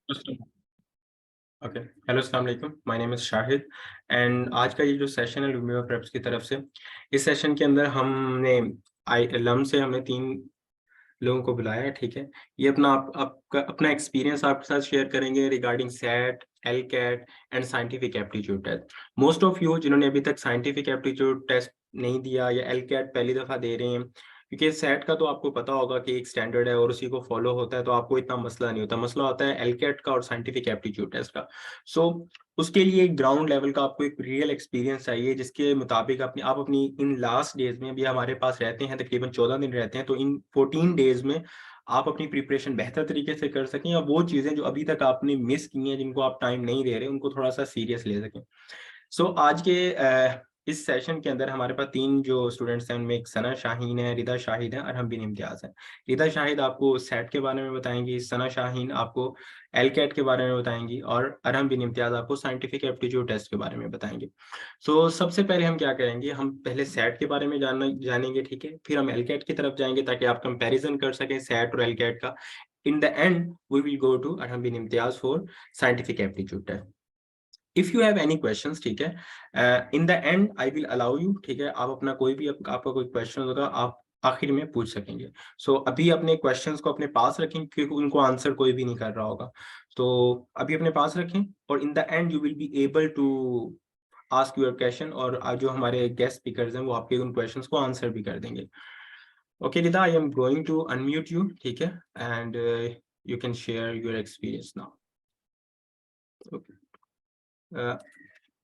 Okay, hello, अस्सलाम वालेकुम। My name is Shahid and आज का ये जो सेशन है लुमिया प्रेप्स की तरफ से, इस सेशन के अंदर हमने लम से हमने 3 लोगों को बुलाया है, ठीक है? ये आपका अपना एक्सपीरियंस आपके साथ शेयर करेंगे regarding SAT, LCAT and scientific aptitude test. Most of you जिन्होंने अभी तक साइंटिफिक एप्टीट्यूड टेस्ट नहीं दिया या एलकैट पहली दफ़ा दे रहे हैं, क्योंकि सैट का तो आपको पता होगा कि एक स्टैंडर्ड है और उसी को फॉलो होता है, तो आपको इतना मसला नहीं होता। मसला होता है एलकैट का और साइंटिफिक एप्टीट्यूड टेस्ट का। सो उसके लिए एक ग्राउंड लेवल का आपको एक रियल एक्सपीरियंस चाहिए, जिसके मुताबिक आप अपनी इन लास्ट डेज़ में, अभी हमारे पास रहते हैं तकरीबन 14 दिन रहते हैं, तो इन 14 डेज़ में आप अपनी प्रिपरेशन बेहतर तरीके से कर सकें और वो चीज़ें जो अभी तक आपने मिस की हैं, जिनको आप टाइम नहीं दे रहे, उनको थोड़ा-सा सीरियस ले सकें। सो आज के इस सेशन के अंदर हमारे पास 3 जो स्टूडेंट्स हैं, उनमें एक सना शाहीन है, रिदा शाहिद है, अरहम बिन इम्तियाज़ है। रिदा शाहिद आपको सैट के बारे में बताएँगी, सना शाहीन आपको एलकैट के बारे में बताएँगी और अरहम बिन इम्तियाज़ आपको साइंटिफिक एप्टीट्यूड टेस्ट के बारे में बताएँगे। सो सबसे पहले हम क्या करेंगे, हम पहले सैट के बारे में जानेंगे, ठीक है? फिर हम एलकैट की तरफ जाएँगे ताकि आप कंपैरिज़न कर सकें सैट और एलकैट का। In the end we will go to Arham bin Imtiaz for scientific aptitude test. If you have any questions, ठीक है, in the end I will allow you, ठीक है, आप अपना कोई भी आपका कोई क्वेश्चन होगा आप आखिर में पूछ सकेंगे। सो अभी अपने क्वेश्चंस को अपने पास रखें क्योंकि उनको आंसर कोई भी नहीं कर रहा होगा। तो अभी अपने पास रखें और in the end you will be able to ask your question और जो हमारे गेस्ट स्पीकर्स हैं वो आपके उन क्वेश्चंस को आंसर भी कर देंगे। Okay Rida, I am going to unmute you, ठीक है, and you can share your experience now. Okay,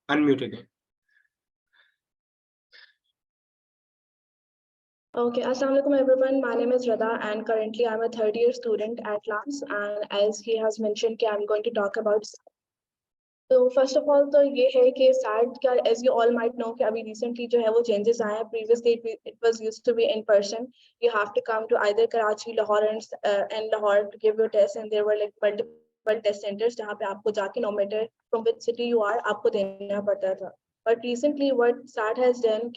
unmute again. Okay, Assalamualaikum everyone. My name is Radha and currently I'm a third year student at LAMS, and as he has mentioned कि I'm going to talk about. So first of all तो ये है कि SAT का as you all might know कि अभी recently जो है वो changes आए हैं. Previously it was used to be in person. You have to come to either Karachi, Lahore and Lahore to give your test, and there were like multiple test centers जहाँ पे आपको जाके no matter from which city you are आपको देना पड़ता था. But recently what SAT has done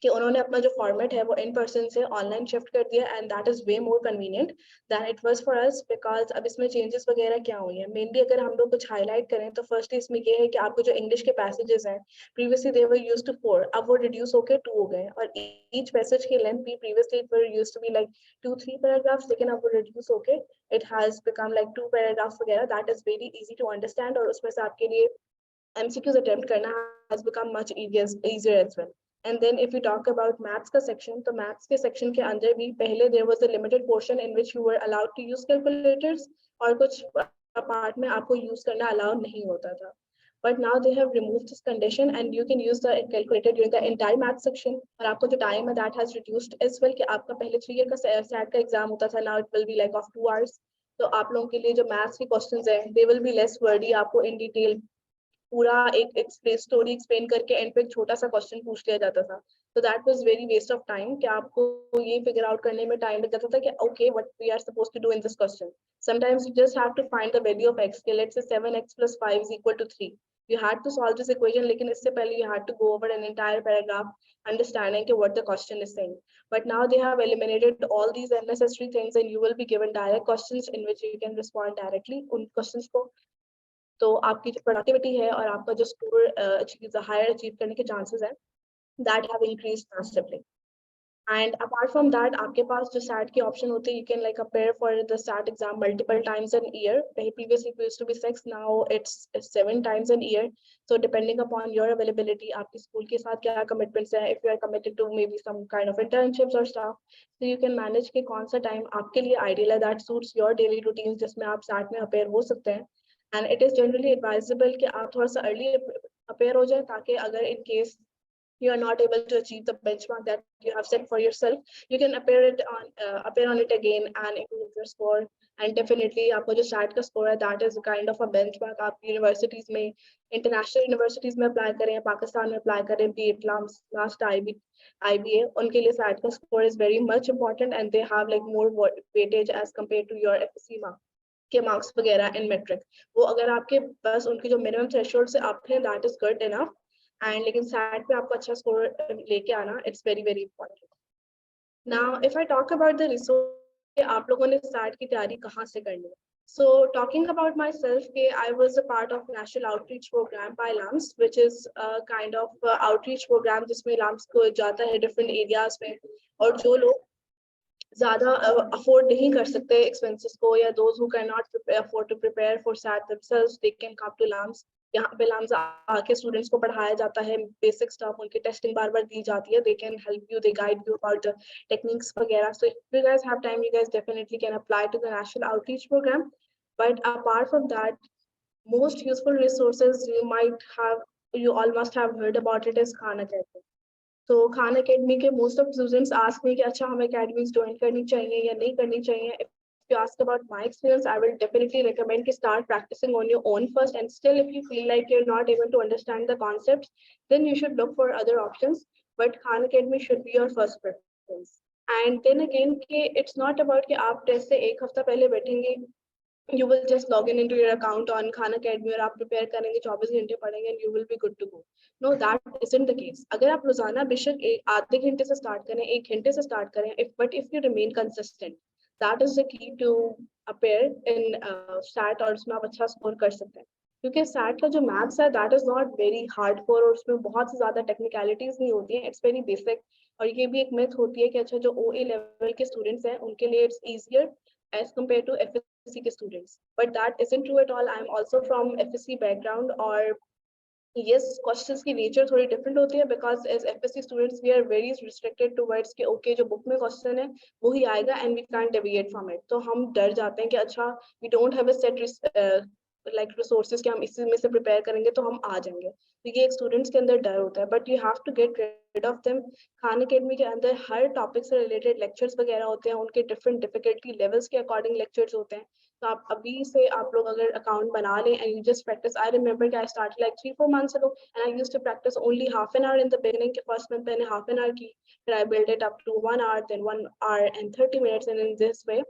कि उन्होंने अपना जो फॉर्मेट है वो इन पर्सन से ऑनलाइन शिफ्ट कर दिया, and that is way more convenient than it was for us, because अब इसमें चेंजेस वगैरह क्या हुई है. मेनली अगर हम लोग कुछ हाईलाइट करें तो फर्स्ट इसमें ये है कि आपको जो इंग्लिश के पैसेजेस हैं previously they were used to 4, अब वो रिड्यूस होकर 2 हो गए, और ईच पैसेज की लेंथ भी previously it were used to be like 2-3 paragraphs, लेकिन अब वो रिड्यूस होकर it has become like 2 paragraphs वगैरह. That is very easy to understand, और उसमें से आपके लिए MCQs attempt करना has become much easier as well. And then if you talk about maths का section, तो maths के section के अंदर भी पहले there was a limited portion in which you were allowed to use calculators, और कुछ part में आपको use करना allow नहीं होता था. But now they have removed this condition and you can use the calculator during the entire math section. और आपको जो time है that has reduced as well कि आपका पहले 3 year का SAT का exam होता था, now it will be like of 2 hours. तो आप लोगों के लिए जो maths के questions हैं they will be less wordy, आपको in detail पूरा एक स्टोरी एक्सप्लेन करके एंड पे एक छोटा सा क्वेश्चन पूछ लिया जाता था. तो that was very waste of time कि आपको ये फिगर आउट करने में टाइम लग जाता था कि okay what we are supposed to do in this question. Sometimes you just have to find the value of x, let's say 7x + 5 = 3. You had to solve this equation, लेकिन इससे पहले you had to go over an entire paragraph understanding what the question is saying. But now they have eliminated all these unnecessary things and you will be given direct questions in which you can respond directly उन questions को. तो आपकी जो productivity है और आपका जो score higher achieve करने के चांसेस हैं that have increased massively. And apart from that आपके पास जो सैट की ऑप्शन होती है, you can like appear for the SAT exam multiple times an year. Previously it used to be 6, now it's 7 times an year. So depending upon your availability, आपके school के साथ क्या कमिटमेंट्स हैं, if you are committed to may be some kind of internships और stuff, so you can manage के कौन सा time आपके लिए आइडियल है that suits your daily routine जिसमें आप सैट में अपेयर हो सकते हैं. And it is generally advisable कि आप थोड़ा सा अर्ली अपेयर हो जाए, ताकि अगर in case you are not able to achieve the benchmark that you have set for yourself, you can appear on it again and improve your score. And definitely आपका जो SAT का score है that is a kind of a benchmark. आप universities में international universities में apply करें, पाकिस्तान में apply करें, be it last IBA, उनके लिए SAT का score is very much important and they have like more weightage as compared to your FSC mark के मार्क्स वगैरह इन मेट्रिक. वो अगर आपके बस उनकी जो मिनिमम थ्रेशोल्ड से अप है that is good enough, and लेकिन सैट पे आपको अच्छा स्कोर लेके आना it's very very important. Now if I talk about the resource, आप लोगों ने सैट की तैयारी कहाँ से करनी है. So talking about myself, I was a part of National Outreach Program by LAMS, which is a kind of outreach program जिसमें LAMS को जाता है different areas में, और जो लोग ज़्यादा afford नहीं कर सकते expenses को, या those who cannot afford to prepare for SAT themselves, they can come to LAMS. यहाँ पे LAMS आके students को पढ़ाया जाता है, basic stuff, उनकी testing बार-बार दी जाती है, they can help you, they guide you about the techniques वगैरह. So if you guys have time, you guys definitely can apply to the National Outreach Program. But apart from that, most useful resources you all must have heard about it, is Khan Academy. So Khan Academy के most of students ask me कि अच्छा हमें academies join करनी चाहिए या नहीं करनी चाहिए. If you ask about my experience, I will definitely recommend to start practicing on your own first. And still, if you feel like you're not able to understand the concepts, then you should look for other options. But Khan Academy should be your first preference. And then again, it's not about कि आप test से एक हफ्ता पहले बैठेंगे, you will just log in into your account on Khan Academy और आप prepare करेंगे, 24 घंटे पढ़ेंगे and you will be good to go. No, that isn't the case. अगर आप रोजाना बेशक आधे घंटे से start करें, 1 घंटे से start करें, but if you remain consistent, that is the key to appear in SAT, और उसमें आप अच्छा score कर सकते हैं. क्योंकि SAT का जो maths है, that is not very hardcore, और उसमें बहुत सी ज़्यादा technicalities नहीं होती हैं. It's very basic. और ये भी एक myth होती है कि अच्छा जो OA level के students हैं, उनके लिए it's easier as compared to FSC के students. But that isn't true at all. I'm also from FSC background, और yes, questions की nature थोड़ी different होती है, because as FSC students we are very restricted towards कि okay जो book में question है वो ही आएगा and we can't deviate from it. तो हम डर जाते हैं कि अच्छा we don't have a set like resources कि हम इसी में से prepare करेंगे तो हम आ जाएंगे. तो ये एक students के अंदर डर होता है, but you have to get rid of them. Khan Academy के अंदर हर topic से related lectures वगैरह होते हैं, उनके different difficulty levels के according lectures होते हैं. तो आप अभी से आप लोग अगर account बना लें and you just practice. I remember I started like 3-4 months ago and I used to practice only half an hour in the beginning. के first month मैंने half an hour की, then I built it up to 1 hour, then 1 hour and 30 minutes, and in this way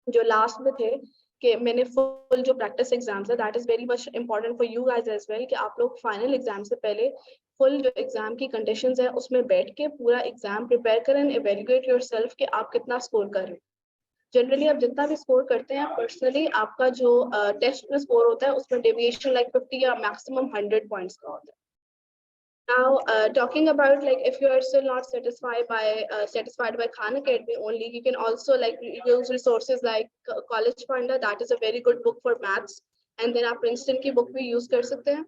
जो last में थे कि मैंने full जो practice exams है, that is very much important for you guys as well कि आप लोग final exam से पहले full जो exam की conditions है उसमें बैठ के पूरा exam prepare करें, evaluate yourself कि आप कितना score कर रहे हैं. जनरली आप जितना भी स्कोर करते हैं, पर्सनली आपका जो टेस्ट में स्कोर होता है उसमें डेविएशन लाइक 50 या मैक्सिमम 100 पॉइंट्स का होता है. Now, talking about like if you are still not satisfied by Khan Academy only, you can also like use resources like College Finder. That is a very good book for maths. And then आप Princeton की book भी use कर सकते हैं.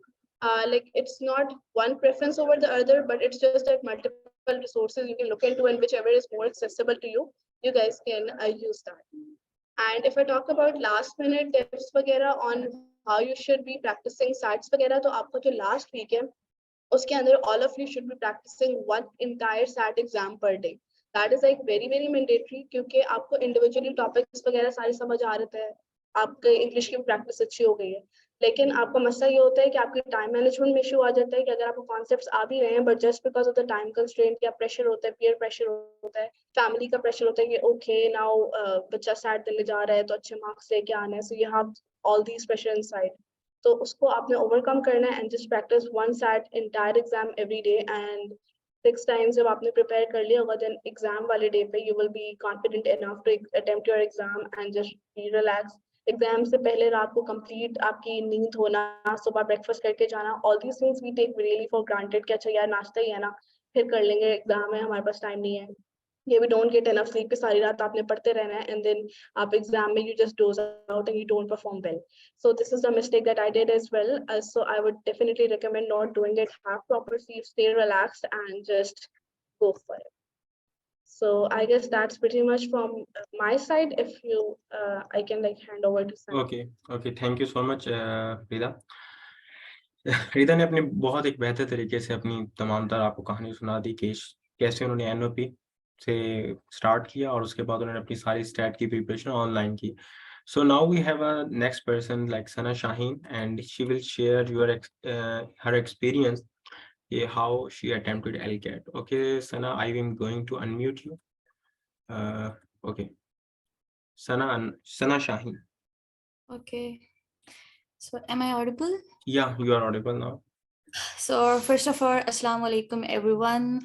Like it's not one preference over the other, but it's just like multiple resources you can look into, and whichever is more accessible to you, you guys can use that. And if I talk about last minute tips वगैरह on how you should be practicing SATs वगैरह, तो आपको जो last week है उसके अंदर all of you should be practicing one entire SAT exam per day. That is like very very mandatory क्योंकि आपको individually topics वगैरह सारे समझ आ रहे हैं, आपके इंग्लिश की प्रैक्टिस अच्छी हो गई है, लेकिन आपका मसला ये होता है कि आपके टाइम मैनेजमेंट में इशू आ जाता है कि अगर आपको कॉन्सेप्ट्स आ भी रहे हैं but just because of the time constraint या प्रेशर होता है, पीयर प्रेशर होता है, फैमिली का प्रेशर होता है कि ओके नाउ बच्चा SAT देने जा रहा है तो अच्छे मार्क्स लेके आने हैं, so you have all these pressure inside. तो उसको आपने ओवरकम करना है and just practice one SAT entire exam every day, and 6 times जब आपने प्रिपेयर कर लिया होगा देन एग्जाम वाले डे पे you will be confident enough to attempt your exam and just be relax. Exam से पहले रात को कंप्लीट आपकी नींद होना, सुबह ब्रेकफास्ट करके जाना, all these things we take really for granted कि अच्छा यार नाश्ता ही है ना, फिर कर लेंगे, एग्जाम है हमारे पास टाइम नहीं है. ये we don't get enough sleep, सारी रात आपने पढ़ते रहना है and then आप एग्जाम में you just doze out and you don't perform well. So this is the mistake that I did as well. So I would definitely recommend not doing it. Have proper sleep, stay relaxed and just go for it. So I guess that's pretty much from my side. If you I can like hand over to Sam. Okay, thank you so much रिदा. रिदा ने अपने बहुत एक बेहतर तरीके से अपनी तमाम तरह आपको कहानी सुना दी कि कैसे उन्होंने NOP से स्टार्ट किया और उसके बाद उन्होंने अपनी सारी स्टैट की प्रिपरेशन ऑनलाइन की. So now we have a next person like Sana Shaheen and she will share her experience how she attempted LCAT. Okay, Sana, I am going to unmute you. Okay, Sana Shaheen. Okay. So am I audible? Yeah, you are audible now. So first of all, Assalamu alaikum everyone.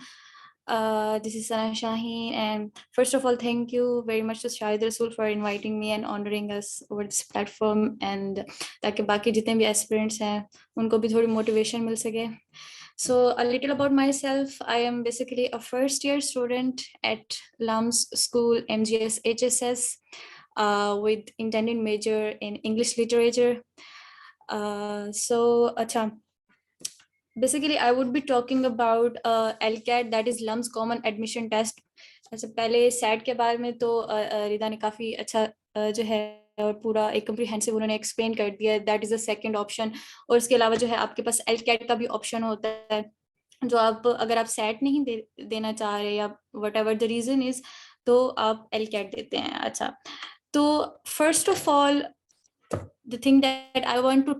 This is Sana Shaheen, and first of all, thank you very much to Shahid Rasool for inviting me and honoring us over this platform, and ताकि बाकी जितने भी aspirants हैं उनको भी थोड़ी motivation मिल सके. So a little about myself. I am basically a first year student at LUMS School MGS HSS with intended major in English literature. So अच्छा. Basically, I would be talking about LCAT, that is LUMS Common Admission Test. अच्छा पहले SAT के बारे में तो रिदा ने काफ़ी अच्छा जो है और पूरा एक कम्प्रीहेंसिव उन्होंने एक्सप्लेन कर दिया. That is the second option. और इसके अलावा जो है आपके पास LCAT का भी ऑप्शन होता है, जो आप अगर आप SAT नहीं देना चाह रहे या whatever the reason is, तो आप LCAT देते हैं. अच्छा, तो first of all the thing that I want to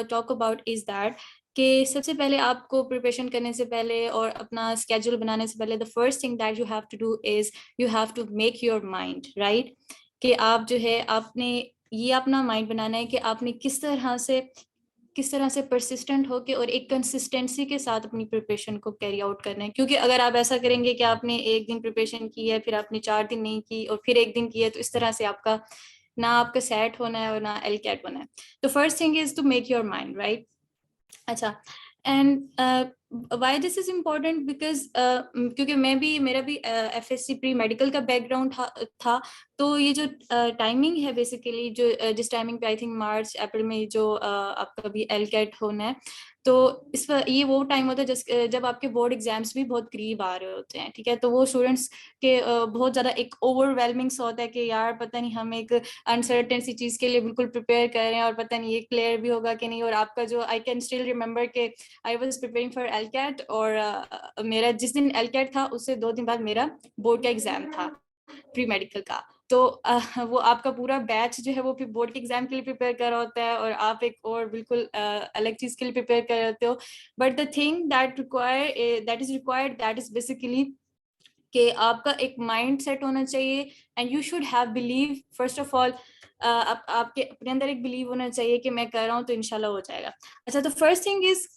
talk about is that कि सबसे पहले आपको प्रिपरेशन करने से पहले और अपना स्केड्यूल बनाने से पहले the first thing that you have to do is you have to make your mind right, कि आप जो है आपने ये अपना माइंड बनाना है कि आपने किस तरह से परसिस्टेंट होके और एक कंसिस्टेंसी के साथ अपनी प्रिपरेशन को कैरी आउट करना है. क्योंकि अगर आप ऐसा करेंगे कि आपने एक दिन प्रिपरेशन की है, फिर आपने 4 दिन नहीं की और फिर एक दिन की है, तो इस तरह से आपका सेट होना है और ना LCAT होना है. तो first thing is to make your mind right. अच्छा, and why this is important because क्योंकि मेरा भी FSC प्री मेडिकल का बैकग्राउंड था. तो ये जो टाइमिंग है बेसिकली जो जिस टाइमिंग पे आई थिंक मार्च अप्रैल में जो आपका भी LCAT होना है, तो इस पर ये वो टाइम होता है जब आपके बोर्ड एग्जाम्स भी बहुत करीब आ रहे होते हैं. ठीक है, तो वो स्टूडेंट्स के बहुत ज़्यादा एक ओवरवेलमिंग सा होता है कि यार पता नहीं हम एक अनसर्टेन सी चीज़ के लिए बिल्कुल प्रिपेयर कर रहे हैं और पता नहीं ये क्लियर भी होगा कि नहीं. और आपका जो आई कैन स्टिल रिमेंबर के I was preparing for LCAT और मेरा जिस दिन LCAT था उससे 2 दिन बाद मेरा बोर्ड का एग्जाम था प्री मेडिकल का. तो वो आपका पूरा बैच जो है वो फिर बोर्ड के एग्जाम के लिए प्रिपेयर कर रहा होता है और आप एक और बिल्कुल अलग चीज के लिए प्रिपेयर कर रहे होते हो. But the thing that is required that is basically कि आपका एक माइंड सेट होना चाहिए and you should have believe. First of all आपके अपने अंदर एक बिलीव होना चाहिए कि मैं कर रहा हूँ तो इंशाल्लाह हो जाएगा. अच्छा, तो फर्स्ट थिंग इज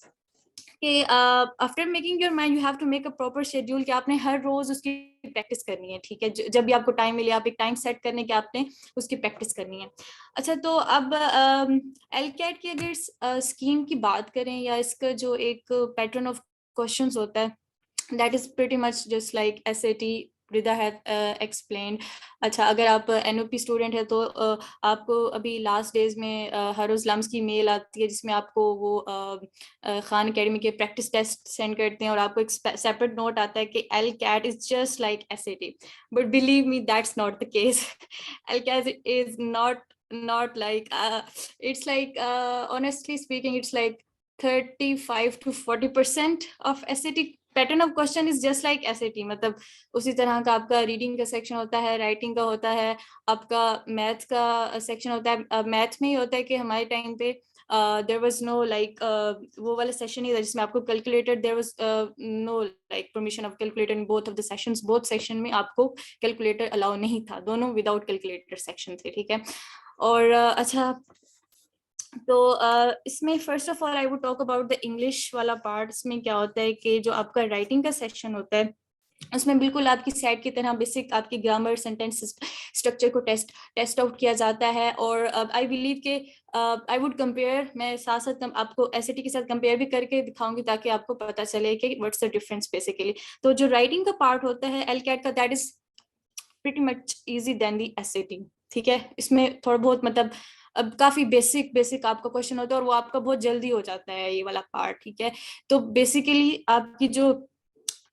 कि after making your mind you have to make a proper schedule कि आपने हर रोज उसकी प्रैक्टिस करनी है. ठीक है, जब भी आपको टाइम मिले आप एक टाइम सेट करने के आपने उसकी प्रैक्टिस करनी है. अच्छा, तो अब LCAT की अगर स्कीम की बात करें या इसका जो एक पैटर्न ऑफ क्वेश्चंस होता है, that is pretty much just like SAT. Rida have explained. अच्छा, अगर आप NOP स्टूडेंट है तो आपको अभी लास्ट डेज में हर रोज लम्स की मेल आती है जिसमें आपको वो खान अकेडमी के प्रैक्टिस टेस्ट सेंड करते हैं और आपको एक सेपरेट नोट आता है कि LCAT is just like SAT. But believe me that's not the case. LCAT is not like it's like honestly speaking it's like 35 to 40% of SAT. Pattern of question is just like SAT. मतलब उसी तरह का आपका reading का section होता है, writing का होता है, आपका मैथ का सेक्शन होता है. मैथ में ही होता है कि हमारे टाइम पे देयर वाज नो लाइक वो वाला सेशन ही था जिसमें आपको calculator there was no like permission of calculator in both of the sessions. Both section में आपको कैलकुलेटर अलाउ नहीं था, दोनों विदाउट कैलकुलेटर सेक्शन थे. ठीक है, और अच्छा, तो इसमें first of all I would talk about the English वाला पार्ट. इसमें क्या होता है कि जो आपका राइटिंग का सेक्शन होता है उसमें बिल्कुल आपकी सेट की तरह बेसिक आपकी ग्रामर सेंटेंस स्ट्रक्चर को टेस्ट आउट किया जाता है. और आई बिलीव के आई वुड कंपेयर, मैं साथ साथ आपको SAT के साथ कंपेयर भी करके दिखाऊंगी ताकि आपको पता चले कि व्हाट्स द डिफरेंस बेसिकली. तो जो राइटिंग का पार्ट होता है LCAT का, that is pretty much easy then the SAT. ठीक है, इसमें थोड़ा बहुत मतलब अब काफी बेसिक आपका क्वेश्चन होता है और वो आपका बहुत जल्दी हो जाता है ये वाला पार्ट. ठीक है, तो बेसिकली आपकी जो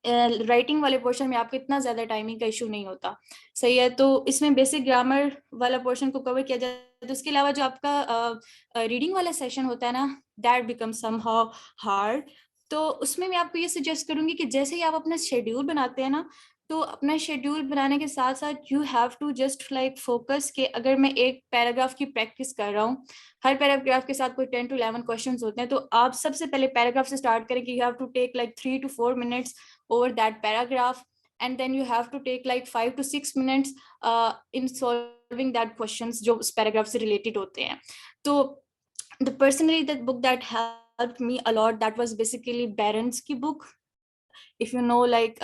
राइटिंग वाले पोर्शन में आपको इतना ज्यादा टाइमिंग का इशू नहीं होता. सही है, तो इसमें बेसिक ग्रामर वाला पोर्शन को कवर किया जाता है. उसके अलावा जो आपका रीडिंग वाला सेशन होता है ना, दैट बिकम समहाउ हार्ड. तो उसमें मैं आपको ये सजेस्ट करूंगी कि जैसे ही आप अपना शेड्यूल बनाते हैं ना, तो अपना शेड्यूल बनाने के साथ साथ you have to just like focus कि अगर मैं एक पैराग्राफ की प्रैक्टिस कर रहा हूँ, हर पैराग्राफ के साथ कोई 10 to 11 क्वेश्चंस होते हैं, तो आप सबसे पहले पैराग्राफ से स्टार्ट करें कि you have to take like 3 to 4 minutes over that paragraph, and then you have to take like 5 to 6 minutes in solving that questions जो उस पैराग्राफ से related होते हैं. तो the personally that book that helped me a lot, that was basically Barron's की book. If you know like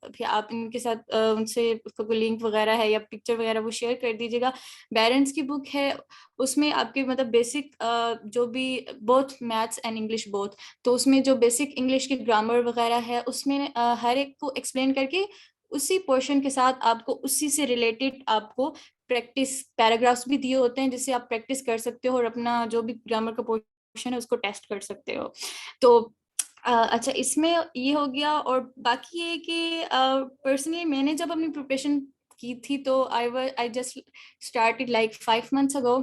फिर आप इनके साथ उनसे उसका कोई लिंक वगैरह है या पिक्चर वगैरह वो शेयर कर दीजिएगा। बैरेंस की बुक है, उसमें आपके मतलब बेसिक जो भी both maths and English both, तो उसमें जो बेसिक इंग्लिश की ग्रामर वगैरह है उसमें हर एक को एक्सप्लेन करके उसी पोर्शन के साथ आपको उसी से रिलेटेड आपको प्रैक्टिस पैराग्राफ्स भी दिए होते हैं जिससे आप प्रैक्टिस कर सकते हो और अपना जो भी ग्रामर का पोर्शन है उसको टेस्ट कर सकते हो। तो अच्छा, इसमें ये हो गया। और बाकी ये कि पर्सनली मैंने जब अपनी प्रिपरेशन की थी तो I just started like 5 months ago,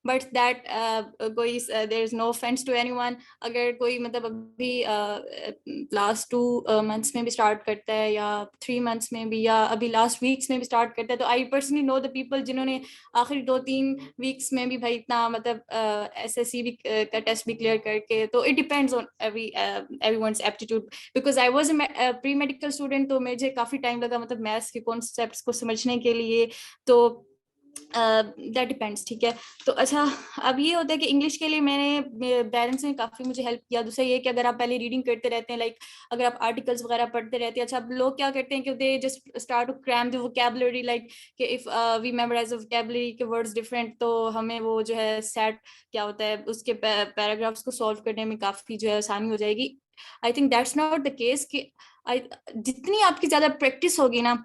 but that कोई there is no offence to anyone. अगर कोई मतलब अभी लास्ट 2 months में भी स्टार्ट करता है या 3 months में भी या अभी लास्ट वीक्स में भी स्टार्ट करता है, तो I personally know the people जिन्होंने आखिरी 2-3 वीक्स में भी भाई इतना मतलब SSC भी का टेस्ट भी क्लियर करके। तो it depends on everyone's aptitude, because I was a pre medical student, तो मुझे काफी टाइम लगा मतलब मैथ्स के कॉन्सेप्ट्स को समझने के लिए। तो दैट डिपेंड्स, ठीक है। तो अच्छा, अब ये होता है कि इंग्लिश के लिए मैंने पेरेंट्स ने काफी मुझे हेल्प किया। दूसरा ये कि अगर आप पहले रीडिंग करते रहते हैं, लाइक अगर आप आर्टिकल्स वगैरह पढ़ते रहते हैं, अच्छा अब लोग क्या करते हैं कि they just start to cram the vocabulary, like कि इफ वी मेमोराइज वोकैबुलरी के वर्ड्स डिफरेंट, तो हमें वो जो है सेट क्या होता है उसके पैराग्राफ्स को सॉल्व करने में काफी जो है आसानी हो जाएगी। I think that's not the case कि जितनी आपकी ज्यादा प्रैक्टिस होगी ना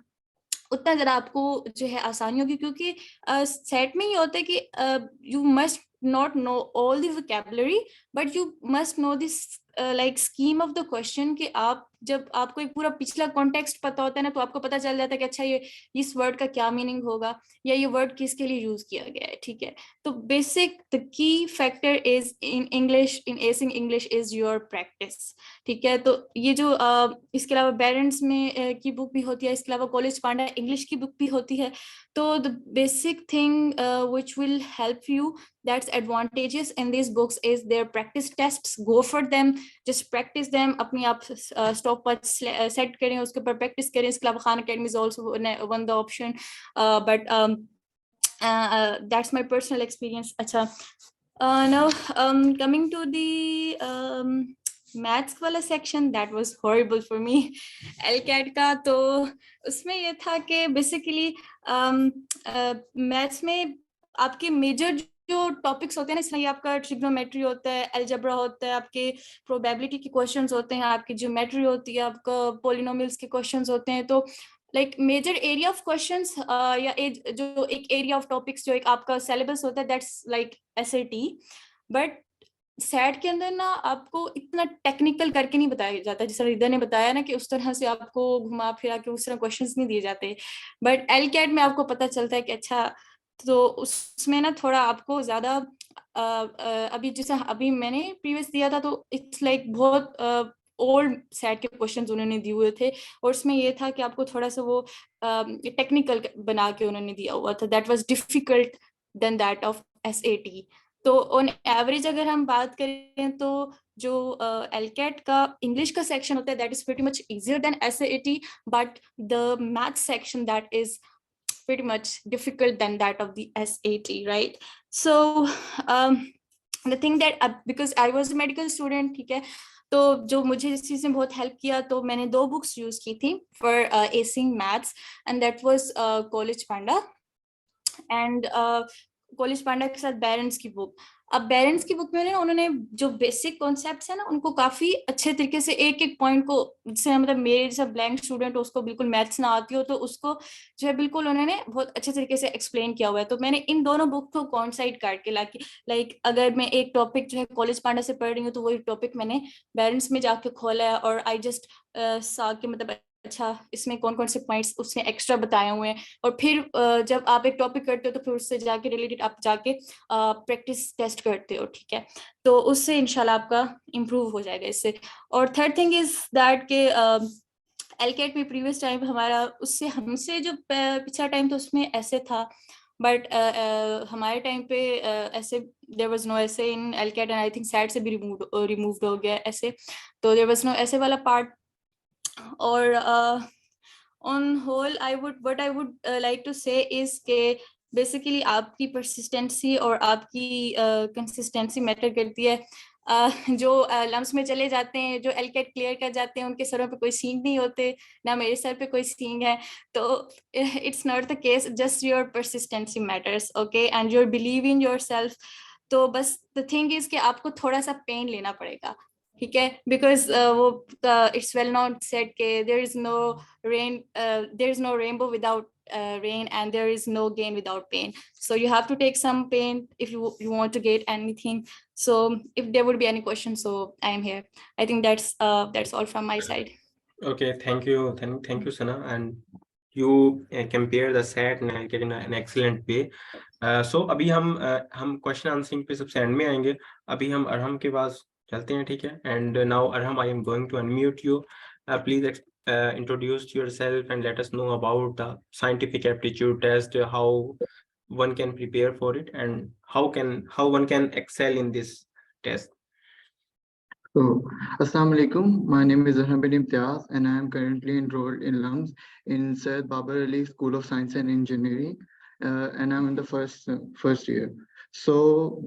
उतना ज़रा आपको जो है आसानी होगी, क्योंकि सेट में ये होता है कि you must not know all the vocabulary, but you must know this like scheme of the question, कि आप जब आपको एक पूरा पिछला कॉन्टेक्स्ट पता होता है ना, तो आपको पता चल जाता है कि अच्छा ये इस वर्ड का क्या मीनिंग होगा या ये वर्ड किसके लिए यूज किया गया है, ठीक है। तो basic the key factor is in English, in acing English is your practice, ठीक है। तो ये जो इसके अलावा पेरेंट्स में की बुक भी होती है, इसके अलावा कॉलेज पांडा इंग्लिश की बुक भी होती है। तो the basic thing which will help you, that's advantageous in these books, is their practice tests. Go for them, just practice them, अपनी आप स्टॉप पर सेट करें, उसके ऊपर प्रैक्टिस करें। इसके अलावा Khan Academy is also one the option, but that's my personal experience. अच्छा, now coming to the maths वाला section, that was horrible for me LCAT का। तो उसमें ये था कि बेसिकली मैथ्स में आपके मेजर जो टॉपिक्स होते हैं ना, इसलिए आपका ट्रिग्नोमेट्री होता है, अलजेब्रा होता है, आपके प्रोबेबिलिटी के क्वेश्चंस होते हैं, आपकी ज्योमेट्री होती है, आपका पॉलिनोमियल्स के क्वेश्चंस होते हैं। तो like major area of questions या जो एक एरिया ऑफ टॉपिक्स जो एक आपका सिलेबस होता है, that's like SAT। But set के अंदर ना आपको इतना टेक्निकल करके नहीं बताया जाता, जैसा रिदा ने बताया ना कि उस तरह से आपको घुमा फिरा के उस तरह क्वेश्चंस नहीं दिए जाते। बट LCAT में आपको पता चलता है कि अच्छा, तो उसमें ना थोड़ा आपको ज्यादा अभी जैसे अभी मैंने प्रीवियस दिया था, तो इट्स लाइक बहुत ओल्ड सेट के क्वेश्चंस उन्होंने दिए हुए थे, और उसमें ये था कि आपको थोड़ा सा वो टेक्निकल बना के उन्होंने दिया हुआ था। That was difficult then that of SAT। तो ऑन एवरेज अगर हम बात करें तो जो LCAT का इंग्लिश का सेक्शन होता है, that is pretty much easier than SAT, but the math section that is pretty much difficult than that of the SAT, right? So the thing that because I was a medical student, ठीक है, तो जो मुझे इस चीज में बहुत help किया, तो मैंने 2 बुक्स यूज की थी for acing maths, and that was College Panda and College Panda के साथ बैरेंस की बुक। अब बैरेंस की बुक में ना उन्होंने जो बेसिक कॉन्सेप्ट्स है ना, उनको काफी अच्छे तरीके से एक एक पॉइंट को, जैसे मतलब मेरे जैसा ब्लैंक स्टूडेंट हो, उसको बिल्कुल मैथ्स ना आती हो, तो उसको जो है बिल्कुल उन्होंने बहुत अच्छे तरीके से एक्सप्लेन किया हुआ है। तो मैंने इन दोनों बुक को कॉन्साइड करके लाके, लाइक अगर मैं एक टॉपिक जो है कॉलेज पांडा से पढ़ रही हूँ, तो वही टॉपिक मैंने बैरेंस में जाके खोला है, और आई जस्ट सा के मतलब अच्छा इसमें कौन कौन से पॉइंट्स उसने एक्स्ट्रा बताए हुए हैं। और फिर जब आप एक टॉपिक करते हो, तो फिर उससे जाके रिलेटेड आप जाके प्रैक्टिस टेस्ट करते हो, ठीक है। तो उससे इंशाल्लाह आपका इम्प्रूव हो जाएगा इससे। और थर्ड थिंग इज दैट के LCAT में प्रीवियस टाइम हमारा उससे हमसे जो पिछला टाइम था उसमें ऐसे था, बट हमारे टाइम पे ऐसे देयर वाज नो ऐसे इन LCAT, and I think SAT से भी रिमूव्ड हो गया ऐसे। तो देयर वाज नो ऐसे वाला पार्ट। और on whole what I would like to say is के बेसिकली आपकी परसिस्टेंसी और आपकी कंसिस्टेंसी मैटर करती है। जो लम्स में चले जाते हैं, जो एलकेट क्लियर कर जाते हैं, उनके सरों पे कोई सींग नहीं होते, ना मेरे सर पे कोई सींग है। तो it's not the case, just your persistency matters, okay, and your believe in your self. तो बस द थिंग इज कि आपको थोड़ा सा पेन लेना पड़ेगा, ठीक है, बिकॉज वो इट्स वेल नॉट सेड के there is no rain, there is no rainbow without rain, and there is no gain without pain. So you have to take some pain if you want to get anything. So if there would be any questions, so I am here. I think that's all from my side. Okay, thank you Sana, and you compare the SAT and LCAT in an excellent way. So अभी हम question answering पे सबसे and में आएंगे। अभी हम अरहम के पास चलते हैं, ठीक है। And now Arham, I am going to unmute you. Please introduce yourself and let us know about the scientific aptitude test, how one can prepare for it, and how one can excel in this test. So, Assalamu alaikum. My name is Arham bin Imtiaz, and I am currently enrolled in LUMS in Syed Babar Ali School of Science and Engineering, and I'm in the first year. So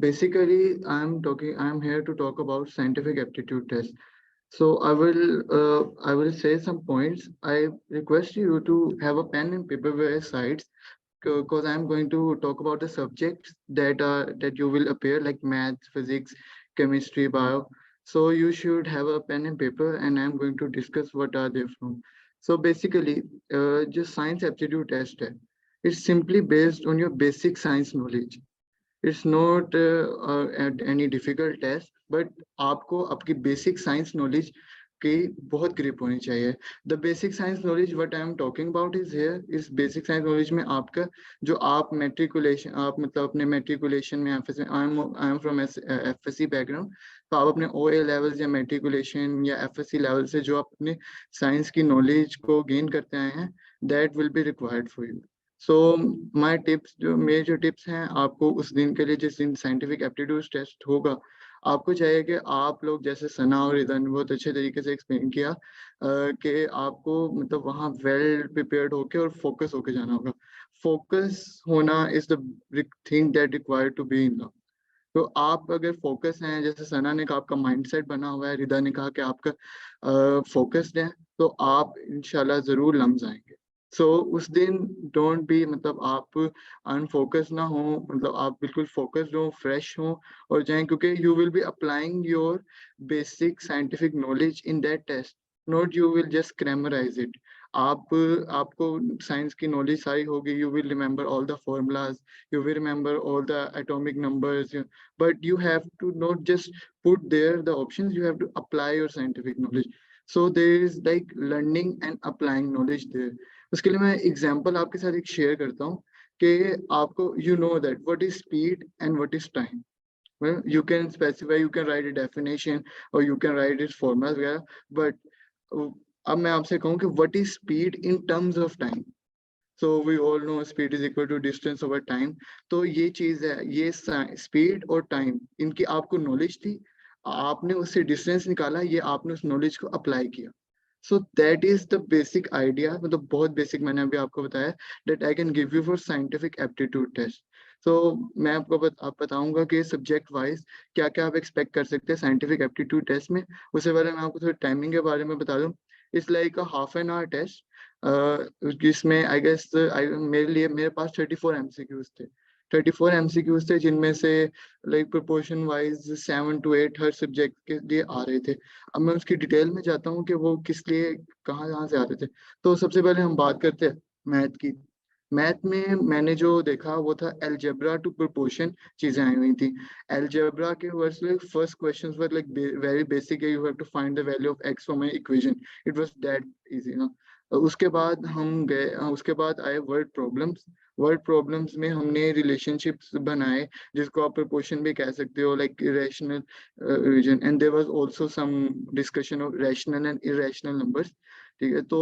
basically, I'm here to talk about scientific aptitude test. So I will say some points. I request you to have a pen and paper by your sides, because I'm going to talk about the subjects that you will appear, like maths, physics, chemistry, bio. So you should have a pen and paper, and I'm going to discuss what are they from. So basically, just science aptitude test hai. It's simply based on your basic science knowledge. It's not any difficult test, but आपको आपकी basic science knowledge की बहुत grip होनी चाहिए. The basic science knowledge what I am talking about is here is basic science knowledge में आपका जो आप matriculation, आप मतलब अपने matriculation में FSC, I am from FSC background, तो आप अपने OA levels या matriculation या FSC level से जो आप अपने science की knowledge को gain करते आए हैं, that will be required for you. So my tips, मेरे जो टिप्स हैं आपको उस दिन के लिए, जिस दिन साइंटिफिक एप्टीट्यूड टेस्ट होगा, आपको चाहिए कि आप लोग, जैसे सना और इधर ने बहुत अच्छे तरीके से एक्सप्लेन किया, कि आपको मतलब वहाँ वेल प्रिपेयर्ड होके और फोकस होके जाना होगा. फोकस होना is the thing that required to be in love. तो आप अगर फोकस हैं, जैसे सना ने कहा आपका माइंडसेट बना हुआ है, रिदा ने कहा कि आपका फोकस्ड है, तो आप इंशाल्लाह जरूर लम्स आएंगे. सो उस दिन डोंट बी, मतलब आप अनफोकस ना हो, मतलब आप बिल्कुल फोकस्ड हो, फ्रेश हो और जाएं, क्योंकि you will be applying your basic scientific knowledge in that test, not you will just crammarize it. आपको साइंस की नॉलेज सारी होगी, you will remember all the formulas, you will remember all the atomic numbers, but you have to not just put there the options, you have to apply your scientific knowledge. So there is like learning and applying knowledge there. उसके लिए मैं example आपके साथ एक share करता हूँ कि आपको you know that what is speed and what is time. Well, you can specify, you can write a definition or you can write its formulas वगैरह, but अब मैं आपसे कहूँ कि what is speed in terms of time. So we all know speed is equal to distance over time. तो ये चीज है, ये स्पीड और टाइम, इनकी आपको नॉलेज थी, आपने उससे डिस्टेंस निकाला, ये आपने उस नॉलेज को अप्लाई किया. So that is the basic idea, मतलब बहुत बेसिक मैंने अभी आपको बताया, that I can give you for scientific aptitude test. तो मैं आपको बताऊंगा कि सब्जेक्ट वाइज क्या क्या आप एक्सपेक्ट कर सकते हैं साइंटिफिक एप्टीट्यूड टेस्ट में. उससे पहले मैं आपको थोड़ी टाइमिंग के बारे में बता दूं. It's like a half an hour test, जिसमें आई गेस मेरे पास 34 MCQs थे. 34 MCQs थे, जिनमें से like proportion wise 7 to 8 her subject के लिए आ रहे थे. अब मैं उसकी डिटेल में जाता हूँ कि वो किस लिए कहाँ से आ रहे थे. तो सबसे पहले हम बात करते हैं मैथ की. मैथ में मैंने जो देखा वो था अलजेब्रा टू प्रोपोर्शन चीजें आई हुई थी. अलजेब्रा के words like first questions were like very basic, you have to find the value of x from an equation. It was that easy ना. उसके बाद हम गए, उसके बाद आए वर्ड प्रॉब्लम्स. वर्ड प्रॉब्लम्स में हमने रिलेशनशिप्स बनाए, जिसको आप प्रोपोर्शन भी कह सकते हो, like irrational reason, and there was also some discussion of rational and irrational numbers. ठीक है, तो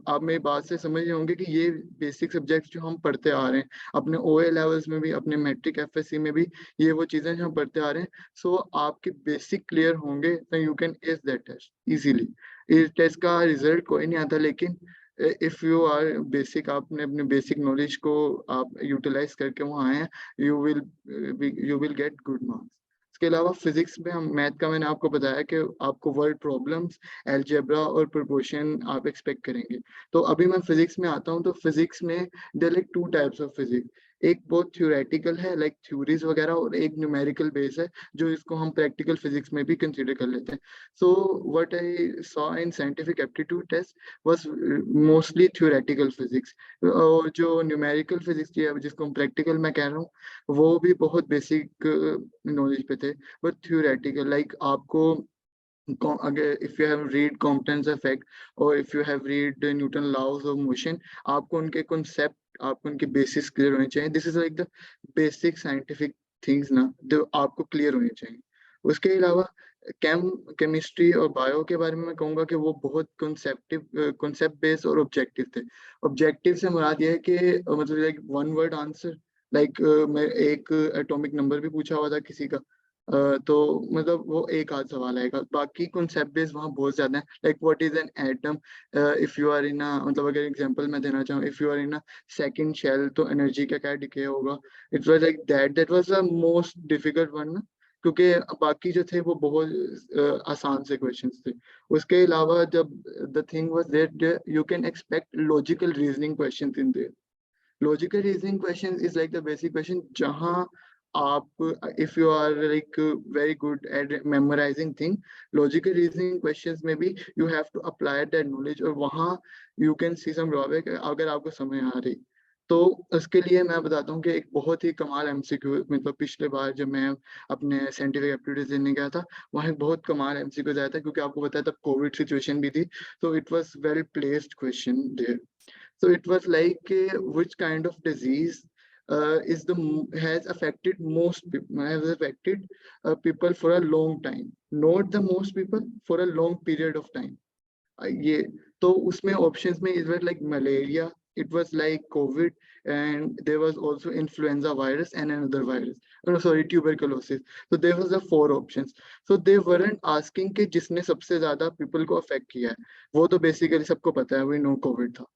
आप मेरी बात से समझ रहे होंगे कि ये बेसिक सब्जेक्ट्स जो हम पढ़ते आ रहे हैं अपने ओए लेवल्स में भी, अपने मैट्रिक एफएससी में भी, ये वो चीजें जो हम पढ़ते आ रहे हैं. सो आपके बेसिक क्लियर होंगे तो you can ace that test easily. इस टेस्ट का रिजल्ट कोई नहीं आता, लेकिन इफ यू आर बेसिक, आपने अपने बेसिक नॉलेज को आप यूटिलाइज करके वहाँ आए हैं, you will get good marks. इसके अलावा फिजिक्स में हम मैथ का मैंने आपको बताया कि आपको वर्ड प्रॉब्लम्स, अलजेब्रा और प्रोपोर्शन आप एक्सपेक्ट करेंगे। तो अभी मैं फिजिक्स में आता हूँ। तो फिजिक्स में there like two types of physics, एक बहुत थ्योरेटिकल है लाइक थ्योरीज वगैरह, और एक न्यूमेरिकल बेस है जो इसको हम प्रैक्टिकल फिजिक्स में भी कंसीडर कर लेते हैं। So what I saw in scientific aptitude test was mostly theoretical physics, और जो न्यूमेरिकल फिजिक्स जिसको हम प्रैक्टिकल मैं कह रहा हूँ वो भी बहुत बेसिक नॉलेज पे थे, बट थ्योरेटिकल लाइक आपको अगर if you have read Compton's effect और if you have read Newton laws of motion, आपको उनके कॉन्सेप्ट, आपको उनके बेसिक्स क्लियर होने चाहिए। This is like the basic scientific things ना, जो आपको क्लियर होने चाहिए। उसके अलावा केमिस्ट्री और बायो के बारे में मैं कहूँगा कि वो बहुत कॉन्सेप्ट बेस्ड और ऑब्जेक्टिव थे। ऑब्जेक्टिव से मुराद ये है कि मतलब like one word answer, like मैं एक एटॉमिक नंबर भी पूछा हुआ था किसी का, तो मतलब वो एक आध सवाल आएगा। बाकी कॉन्सेप्ट बेस्ड वहाँ बहुत ज्यादा है, like what is an atom, if you are in a, मतलब अगर एग्जांपल मैं देना चाहूँ, if you are in a second shell तो एनर्जी का क्या डिके होगा। It was like that was the most difficult one ना, क्योंकि बाकी जो थे वो बहुत आसान से क्वेश्चंस थे। उसके अलावा जब the thing was that you can expect logical reasoning questions in their. Logical reasoning questions is like the basic question जहाँ आप if you are like very good at memorizing thing, logical reasoning questions में भी you have to apply that knowledge, और वहाँ you can see some drawback अगर आपको समझ आ रही। तो उसके लिए मैं बताता हूँ कि एक बहुत ही कमाल एमसीक्यू, मतलब पिछले बार जब मैं अपने साइंटिफिक एप्टीट्यूड देने गया था वहाँ एक बहुत कमाल एमसीक्यू आया था, क्योंकि आपको बताया तब कोविड सिचुएशन भी थी, तो it was well placed question there. So it was like which kind of disease is the has affected most people, has affected people for a long time, not the most people, for a long period of time. ये तो उसमें options में it was like malaria, it was like COVID, and there was also influenza virus and another virus. Oh, sorry, tuberculosis. So there was the four options. So they weren't asking कि जिसने सबसे ज्यादा people को affect किया है, वो तो basically सबको पता है, we know COVID था।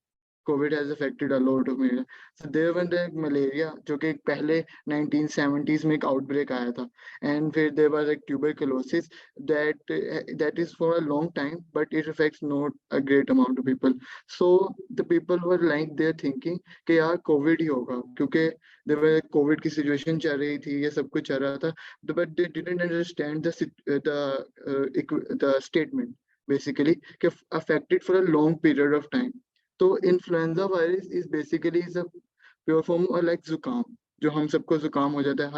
COVID has affected a lot of media. So there was like malaria, जो कि पहले 1970s में एक outbreak आया था, and फिर there was like tuberculosis that is for a long time, but it affects not a great amount of people. So the people were like they're thinking कि यार COVID ही होगा, क्योंकि there was COVID की situation चल रही थी, ये सब कुछ चल रहा था, but they didn't understand the statement basically कि affected for a long period of time. तो influenza virus is basically is a pure form और लाइक जुकाम, जो हम सबको जुकाम हो जाता है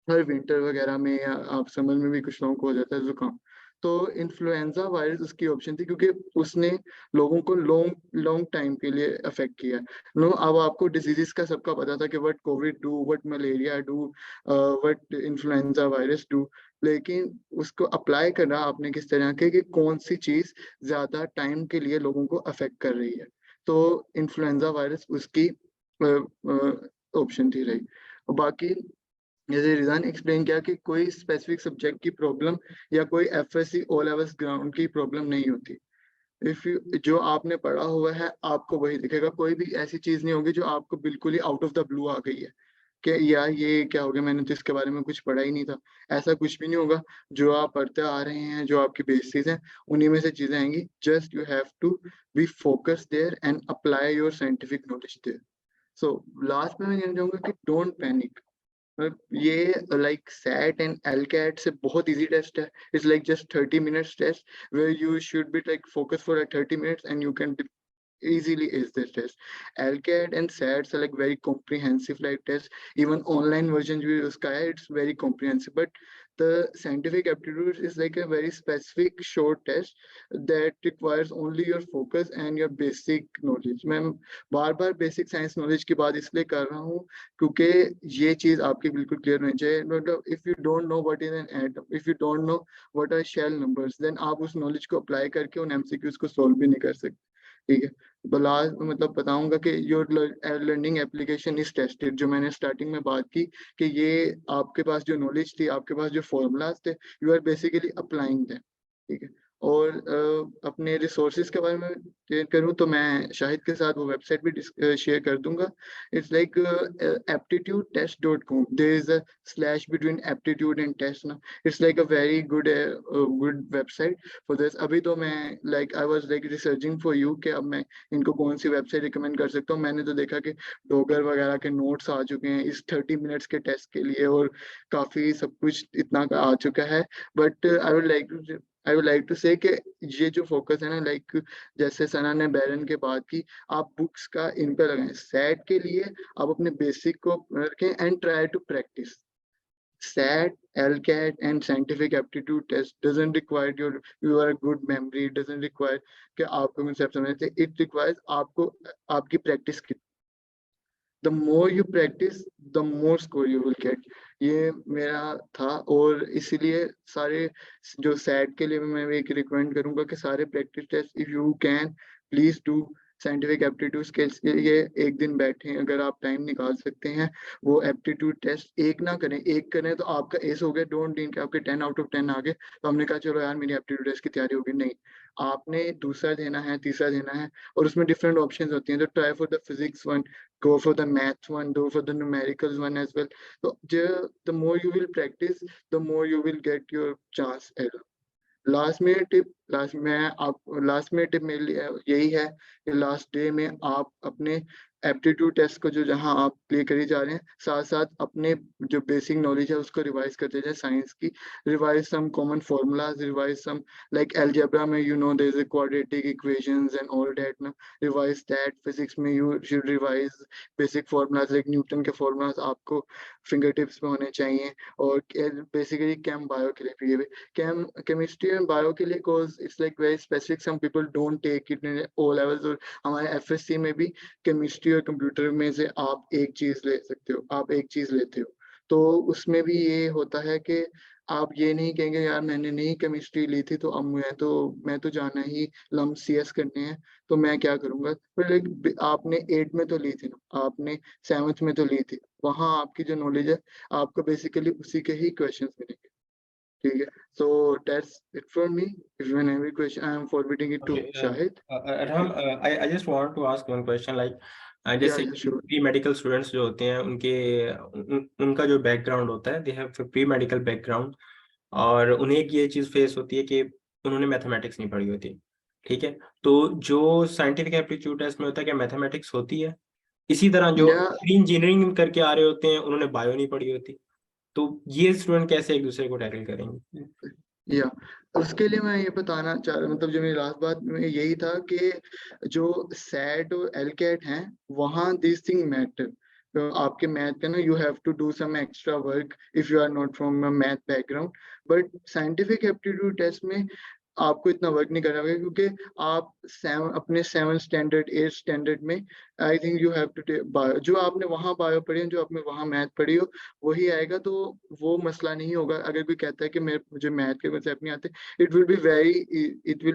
हर विंटर वगैरह में, या आप समर में भी कुछ लोगों को हो जाता है जुकाम। तो इन्फ्लुएंजा वायरस उसकी ऑप्शन थी, क्योंकि उसने लोगों को लॉन्ग टाइम के लिए अफेक्ट किया। नो, अब आपको डिजीजेस का सबका पता था कि what Covid do, what malaria do, what influenza virus do, लेकिन उसको अप्लाई करना आपने किस तरह के कि कौन सी चीज ज्यादा टाइम के लिए लोगों को अफेक्ट कर रही है। तो इन्फ्लुएंजा वायरस उसकी ऑप्शन थी रही। और बाकी जैसे रिजान एक्सप्लेन किया कि कोई स्पेसिफिक सब्जेक्ट की प्रॉब्लम या कोई एफएससी ओ लेवल्स ग्राउंड की प्रॉब्लम नहीं होती। इफ यू जो आपने पढ़ा हुआ है आपको वही दिखेगा, कोई भी ऐसी चीज नहीं होगी जो आपको बिल्कुल ही आउट ऑफ द ब्लू आ गई है कि यार ये क्या हो गया, मैंने तो इसके बारे में कुछ पढ़ा ही नहीं था। ऐसा कुछ भी नहीं होगा। जो आप पढ़ते आ रहे हैं, जो आपकी बेसिस हैं, उन्हीं में से चीजें आएंगी। Just you have to be focus there and apply your scientific knowledge there. So last में मैं कहना चाहूंगा कि डोंट पैनिक। ये लाइक सैट एंड एलकैट से बहुत इजी टेस्ट है। It's like just 30 minutes test where you should be like focus for 30 minutes and you can easily ace this test. LCAT and SATs are like very comprehensive like tests. Even online version भी उसका है, it's very comprehensive. But the scientific aptitude is like a very specific short test that requires only your focus and your basic knowledge. मैं बार बार basic science knowledge की बात इसलिए कर रहा हूँ क्योंकि ये चीज आपकी बिल्कुल क्लियर होनी चाहिए। मतलब if you don't know what is an atom, if you don't know what are shell numbers, then आप उस knowledge को apply करके उन MCQs को solve भी नहीं कर सकते। ठीक है, तो लास्ट मतलब बताऊंगा कि your learning application is tested, जो मैंने स्टार्टिंग में बात की कि ये आपके पास जो नॉलेज थी, आपके पास जो फॉर्मूलाज थे, you are basically applying them. ठीक है, और अपने रिसोर्सेज के बारे में शेयर करूँ तो मैं शाहिद के साथ वो वेबसाइट भी शेयर कर दूंगा. It's like aptitudetest.com. there is a slash between aptitude and test ना. It's like a very good website for this. अभी तो मैं I was researching for you कि अब मैं इनको कौन सी वेबसाइट रिकमेंड कर सकता हूँ. मैंने तो देखा कि डोगर वगैरह के नोट्स आ चुके हैं इस 30 मिनट्स के टेस्ट के लिए और काफी सब कुछ इतना का आ चुका है. But I would like to say कि ये जो फोकस है ना, जैसे सना ने बैरन के बात की, आप बुक्स का इन पे लगाएं. सेट के लिए आप अपने बेसिक को रखें and try to practice. SAT, LCAT, and scientific aptitude test doesn't require your good memory. It doesn't require कि आपको concept समझने थे. It requires आपको आपकी practice की. The more you practice, the more score you will get. ये मेरा था और इसीलिए सारे जो SAT के लिए मैं भी एक रिकमेंड करूंगा कि सारे practice test if you can please do. Scientific aptitude skills के लिए एक दिन बैठें, अगर आप टाइम निकाल सकते हैं. वो एप्टीट्यूड टेस्ट एक ना करें, एक करें तो आपका एस हो गया. डोंट थिंक आपके 10 आउट ऑफ 10 आ गए तो हमने कहा चलो यार मेरी एप्टीट्यूड टेस्ट की तैयारी होगी. नहीं, आपने दूसरा देना है, तीसरा देना है और उसमें डिफरेंट ऑप्शंस होती हैं. तो try for the physics one, go for the maths one, go for the numericals one as well. So the more you will practice, the more you will get your chance. Last में tip मेरे लिए यही है कि last day में आप अपने aptitude test को जो जहां आप प्ले करी जा रहे हैं, साथ साथ अपने जो बेसिक नॉलेज है उसको रिवाइज करते जाए. साइंस की revise some common formulas, revise some like algebra में there is a quadratic equations and all that ना, रिवाइज दैट. फिजिक्स में you should revise basic formulas like Newton के फॉर्मूलाज आपको फिंगर टिप्स में होने चाहिए. और बेसिकली केम बायो के लिए भी केमिस्ट्री एंड बायो के लिए, because it's like very specific. Some people don't take it in O levels. और हमारे एफएससी में भी केमिस्ट्री और कंप्यूटर में से आप एक चीज ले सकते हो, आप एक चीज लेते हो. तो उसमें भी ये होता है कि आप ये नहीं कहेंगे यार मैंने नहीं केमिस्ट्री ली थी तो अब मैं तो जाना ही लम CS करने हैं तो मैं क्या करूंगा. पर आपने 8 में तो ली थी ना, आपने 7th में तो ली थी. वहां आपकी जो नॉलेज है आपको बेसिकली उसी के ही क्वेश्चंस मिलेंगे. ठीक है. So that's it for me. If you have any question, I am forwarding it to Shahid. Arham, I just want to ask one question. जैसे sure. प्री मेडिकल स्टूडेंट्स जो होते हैं उनका जो बैकग्राउंड होता है, they have pre medical background, और उन्हें एक ये चीज फेस होती है कि उन्होंने मैथमेटिक्स नहीं पढ़ी होती. ठीक है, तो जो साइंटिफिक एप्टीट्यूड टेस्ट में होता है, क्या मैथमेटिक्स होती है? इसी तरह जो प्री इंजीनियरिंग करके आ रहे होते हैं उन्होंने बायो नहीं पढ़ी होती, तो ये स्टूडेंट कैसे एक दूसरे को टैकल करेंगे? या उसके लिए मैं ये बताना चाह रहा, मतलब जो मेरी लास्ट बात में यही था कि जो SAT और LCAT हैं वहाँ दिस थिंग मैटर. तो आपके मैथ का ना you have to do some extra work if you are not from a math background. But scientific aptitude test में आपको इतना वर्क नहीं करना होगा क्योंकि आप अपने 7th स्टैंडर्ड 8th स्टैंडर्ड में I think you have to take bio. जो आपने वहाँ बायो पढ़ी है, जो आपने वहाँ मैथ पढ़ी हो वही आएगा, तो वो मसला नहीं होगा. अगर कोई कहता है कि मुझे मैथ के कॉन्सेप्ट नहीं आते, it will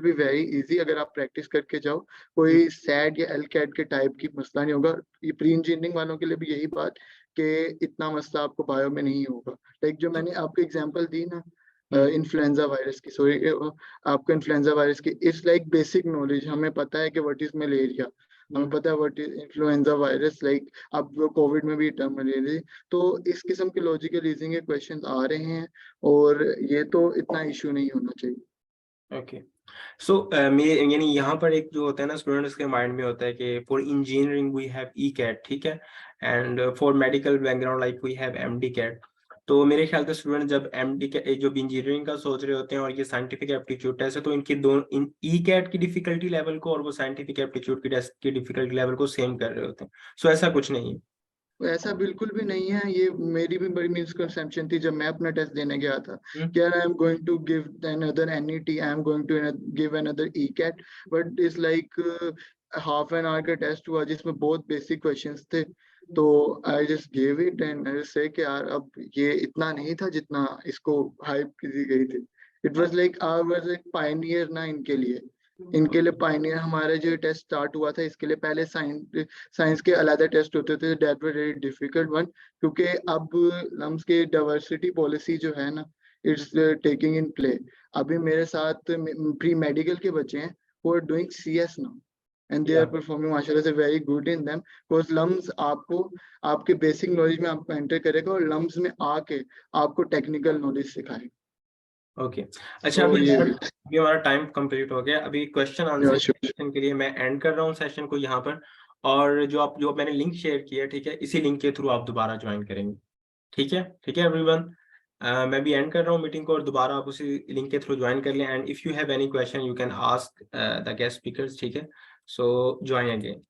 be very easy अगर आप प्रैक्टिस करके जाओ. कोई SAT या LCAT के टाइप की मसला नहीं होगा. ये प्री इंजीनियरिंग वालों के लिए भी यही बात कि इतना मसला आपको बायो में नहीं होगा. लाइक जो मैंने आपको एग्जाम्पल दी ना इन्फ्लुएंजा वायरस की, आपको इन्फ्लुएंजा वायरस की, इट्स लाइक बेसिक नॉलेज. हमें पता है कि व्हाट इज मलेरिया, हमें पता है what is influenza virus. Like अब कोविड में भी टर्म मलेरिया. तो इस किस्म के लॉजिकल रीजनिंग के क्वेश्चंस आ रहे हैं और ये तो इतना इशू नहीं होना चाहिए. ओके. सो यानी यहाँ पर एक जो होता है ना, स्टूडेंट्स के माइंड में होता है कि for engineering we have ECAT, ठीक है, and for medical background like we have MD-CAT. तो मेरे ख्याल से स्टूडेंट जब जो इंजीनियरिंग का सोच रहे होते हैं और ये साइंटिफिक एप्टीट्यूड टेस्ट है, तो इनकी इन ECAT की डिफिकल्टी लेवल को और वो साइंटिफिक एप्टीट्यूड की टेस्ट की डिफिकल्टी लेवल को सेम कर रहे होते हैं. सो ऐसा कुछ नहीं है. ऐसा बिल्कुल भी नहीं है. ये मेरी भी बड़ी मिसकंसेप्शन थी जब मैं अपना टेस्ट देने गया था कि यार I am going to give another NET, I am going to give another ECAT. But it's like half an hour का टेस्ट हुआ जिसमें बहुत बेसिक क्वेश्चंस थे. तो I just give it and I say कि यार अब ये इतना नहीं था जितना इसको हाइप की गई थी. It was like I was एक पायनियर ना इनके लिए पायनियर. हमारा जो टेस्ट स्टार्ट हुआ था इसके लिए पहले साइंस के अलग टेस्ट होते थे, that were very difficult one. क्योंकि अब लम्स के डाइवर्सिटी पॉलिसी जो है ना, it's taking in play. अभी मेरे साथ प्री मेडिकल के बच्चे हैं who are doing CS now and they are Yeah. performing माशाल्लाह से very good in them because LUMS आपको आपके बेसिक नॉलेज में आपको एंटर करेगा और लम्स में आके आपको टेक्निकल नॉलेज सिखाएगा. ओके अच्छा, तो अभी ये अभी हमारा टाइम कंप्लीट हो गया. अभी question answer Yeah, sure. Session के लिए मैं एंड कर रहा हूँ सेशन को यहाँ पर, और जो मैंने लिंक शेयर किया है, ठीक है, इसी लिंक के थ्रू आप दोबारा ज्वाइन करेंगे. ठीक है एवरीवन. मैं भी एंड कर रहा हूँ मीटिंग को, और दोबारा आप उसी लिंक के थ्रू ज्वाइन कर लें. And if you have any question you can ask the guest speakers. ठीक है, सो ज्वाइन अगेन.